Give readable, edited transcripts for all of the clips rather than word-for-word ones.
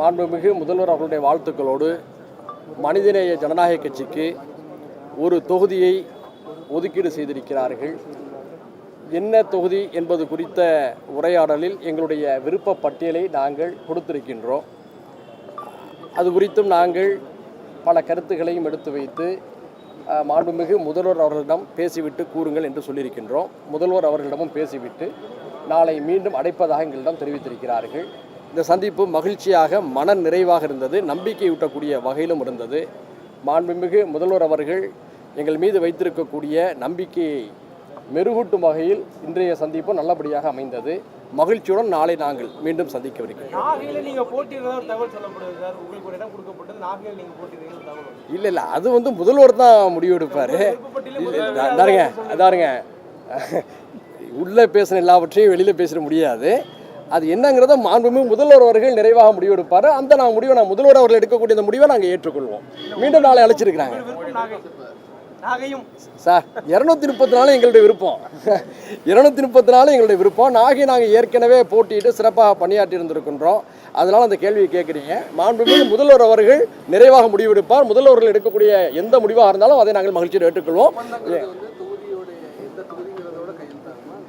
மாண்புமிகு முதல்வர் அவர்களுடைய வாழ்த்துக்களோடு மனிதநேய ஜனநாயக கட்சிக்கு ஒரு தொகுதியை ஒதுக்கீடு செய்திருக்கிறார்கள். என்ன தொகுதி என்பது குறித்த உரையாடலில் எங்களுடைய விருப்ப பட்டியலை நாங்கள் கொடுத்திருக்கின்றோம். அது குறித்தும் நாங்கள் பல கருத்துக்களையும் எடுத்து வைத்து மாண்புமிகு முதல்வர் அவர்களிடம் பேசிவிட்டு கூறுங்கள் என்று சொல்லியிருக்கின்றோம். முதல்வர் அவர்களிடமும் பேசிவிட்டு நாளை மீண்டும் அடைப்பதாக எங்களிடம் தெரிவித்திருக்கிறார்கள். இந்த சந்திப்பு மகிழ்ச்சியாக மன நிறைவாக இருந்தது, நம்பிக்கையூட்டக்கூடிய வகையிலும் இருந்தது. மாண்புமிகு முதல்வர் அவர்கள் எங்கள் மீது வைத்திருக்கக்கூடிய நம்பிக்கையை மெருகூட்டும் வகையில் இன்றைய சந்திப்பு நல்லபடியாக அமைந்தது. மகிழ்ச்சியுடன் நாளை நாங்கள் மீண்டும் சந்திக்கவிருக்கிறோம். இல்லை அது முதல்வர் தான் முடிவெடுப்பார். அதாருங்க உள்ளே பேசின எல்லாவற்றையும் வெளியில் பேசிட முடியாது. அது என்னங்கிறத மாண்புமிகு முதல்வர் அவர்கள் நிறைவாக முடிவெடுப்பார். அந்த நான் முதல்வர் அவர்கள் எடுக்கக்கூடிய இந்த முடிவை நாங்கள் ஏற்றுக்கொள்வோம். மீண்டும் நாளை அழைச்சிருக்கிறாங்க சார். 234 எங்களுடைய விருப்பம். 234 எங்களுடைய விருப்பம். நாங்கள் ஏற்கனவே போட்டியிட்டு சிறப்பாக பணியாற்றி இருந்திருக்கின்றோம். அதனால் அந்த கேள்வியை கேட்குறீங்க. மாண்புமிகு முதல்வர் அவர்கள் நிறைவாக முடிவெடுப்பார். முதல்வர்கள் எடுக்கக்கூடிய எந்த முடிவாக இருந்தாலும் அதை நாங்கள் மகிழ்ச்சியோடு ஏற்றுக்கொள்வோம்.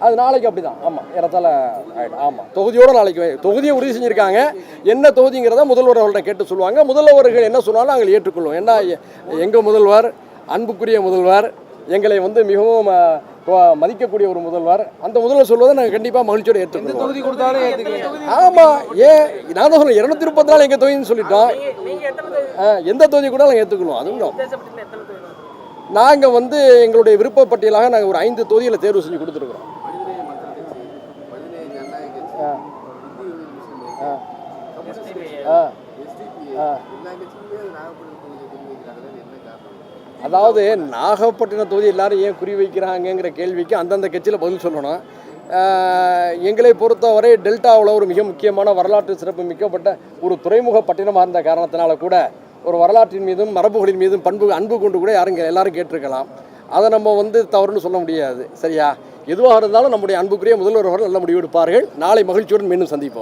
அது நாளைக்கு அப்படி தான். ஆமாம், இடத்தால ஆமாம், தொகுதியோடு நாளைக்கு தொகுதியை உறுதி செஞ்சுருக்காங்க. என்ன தொகுதிங்கிறத முதல்வர் அவர்கள்ட்ட கேட்டு சொல்லுவாங்க. முதல்வர்கள் என்ன சொன்னாலும் நாங்கள் ஏற்றுக்கொள்வோம். ஏன்னா எங்கள் முதல்வர், அன்புக்குரிய முதல்வர், எங்களை மிகவும் மதிக்கக்கூடிய ஒரு முதல்வர். அந்த முதல்வர் சொல்வதை நாங்கள் கண்டிப்பாக மகிழ்ச்சியோடு ஏற்றுக்கொள்வோம். தொகுதி கொடுத்தாலும் ஆமாம், நான் தான் சொல்லுவேன் 234 எங்கள் தொகுதின்னு சொல்லிட்டோம். எந்த தொகுதி கூட நாங்கள் ஏற்றுக்கொள்வோம். அதுவும் நாங்கள் எங்களுடைய விருப்ப பட்டியலாக நாங்கள் ஒரு 5 தொகுதிகளை தேர்வு செஞ்சு கொடுத்துருக்குறோம். அதாவது நாகப்பட்டினம் தொகுதி எல்லாரும் ஏன் குறி வைக்கிறாங்கங்கிற கேள்விக்கு அந்தந்த கட்சியில் பதில் சொல்லணும். எங்களை பொறுத்தவரை டெல்டாவில் ஒரு மிக முக்கியமான வரலாற்று சிறப்பு மிக்கப்பட்ட ஒரு துறைமுக பட்டினமாக இருந்த காரணத்தினால கூட ஒரு வரலாற்றின் மீதும் மரபுகளின் மீதும் அன்பு கொண்டு கூட எல்லாரும் கேட்டிருக்கலாம். அதை நம்ம தவறுன்னு சொல்ல முடியாது. சரியா? எதுவாக இருந்தாலும் நம்முடைய அன்புக்குரிய முதல்வர் அவர்கள் நல்ல முடிவு எடுப்பார்கள். நாளை மகிழ்ச்சியுடன் மீண்டும் சந்திப்போம்.